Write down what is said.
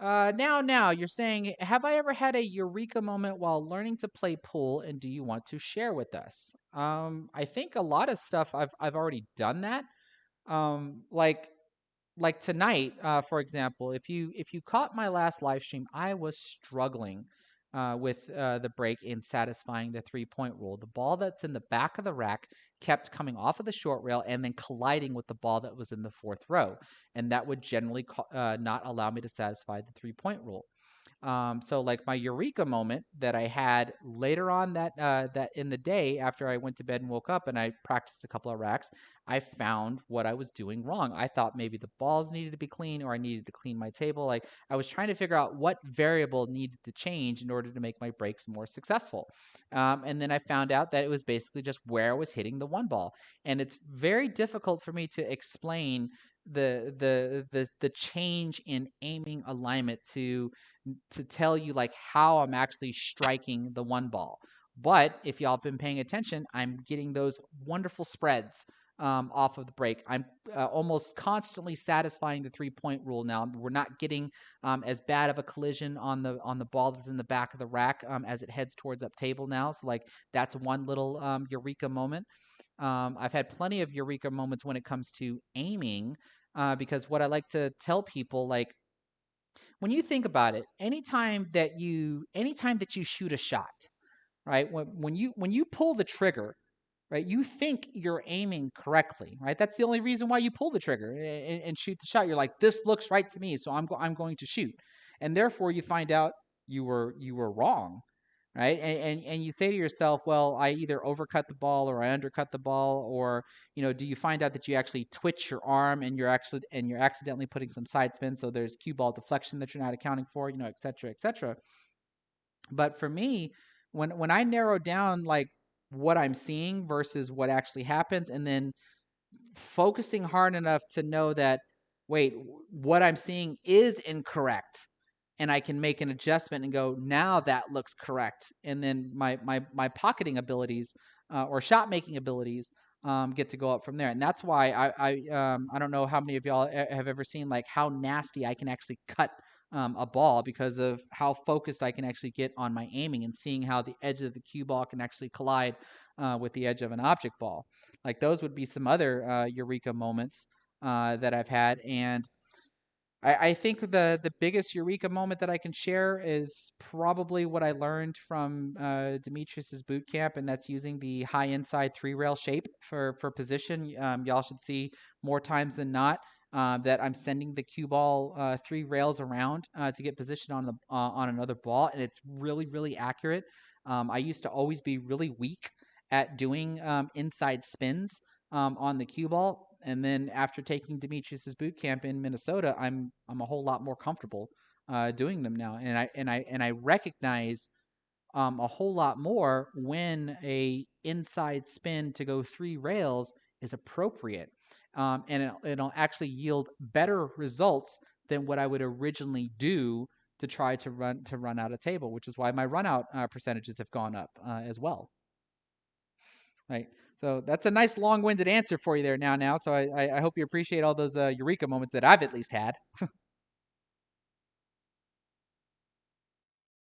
Now, you're saying, have I ever had a eureka moment while learning to play pool, and do you want to share with us? I think a lot of stuff I've already done that. Um, like like tonight, for example, if you caught my last live stream, I was struggling with the break in satisfying the 3 point rule. The ball that's in the back of the rack kept coming off of the short rail and then colliding with the ball that was in the fourth row, and that would generally not allow me to satisfy the 3 point rule. So like my eureka moment that I had later on that in the day after I went to bed and woke up and I practiced a couple of racks, I found what I was doing wrong. I thought maybe the balls needed to be clean or I needed to clean my table. Like I was trying to figure out what variable needed to change in order to make my breaks more successful. And then I found out that it was basically just where I was hitting the one ball. And it's very difficult for me to explain the change in aiming alignment to tell you like how I'm actually striking the one ball. But if y'all have been paying attention, I'm getting those wonderful spreads off of the break. I'm almost constantly satisfying the 3 point rule now. We're not getting as bad of a collision on the ball that's in the back of the rack as it heads towards up table now. So like that's one little eureka moment. I've had plenty of eureka moments when it comes to aiming because what I like to tell people like when you think about it, anytime that you shoot a shot, right? When you pull the trigger, right? You think you're aiming correctly, right? That's the only reason why you pull the trigger and shoot the shot. You're like, this looks right to me, so I'm going to shoot, and therefore you find out you were wrong, right? And you say to yourself, well, I either overcut the ball or I undercut the ball, or do you find out that you actually twitch your arm and you're accidentally putting some side spin, so there's cue ball deflection that you're not accounting for, et cetera, et cetera. But for me, when I narrow down like what I'm seeing versus what actually happens, and then focusing hard enough to know that, wait, what I'm seeing is incorrect, and I can make an adjustment and go, now that looks correct, and then my pocketing abilities or shot making abilities get to go up from there, and that's why I don't know how many of y'all have ever seen like how nasty I can actually cut a ball because of how focused I can actually get on my aiming and seeing how the edge of the cue ball can actually collide with the edge of an object ball. Like those would be some other eureka moments that I've had, and I think the biggest eureka moment that I can share is probably what I learned from Demetrius's boot camp, and that's using the high inside 3 rail shape for position. Y'all should see more times than not that I'm sending the cue ball 3 rails around to get position on another ball, and it's really really accurate. I used to always be really weak at doing inside spins on the cue ball. And then after taking Demetrius's boot camp in Minnesota, I'm a whole lot more comfortable doing them now, and I recognize a whole lot more when a inside spin to go 3 rails is appropriate, and it'll actually yield better results than what I would originally do to try to run out a table, which is why my run out percentages have gone up as well. Right. So that's a nice long-winded answer for you there now. So I hope you appreciate all those eureka moments that I've at least had.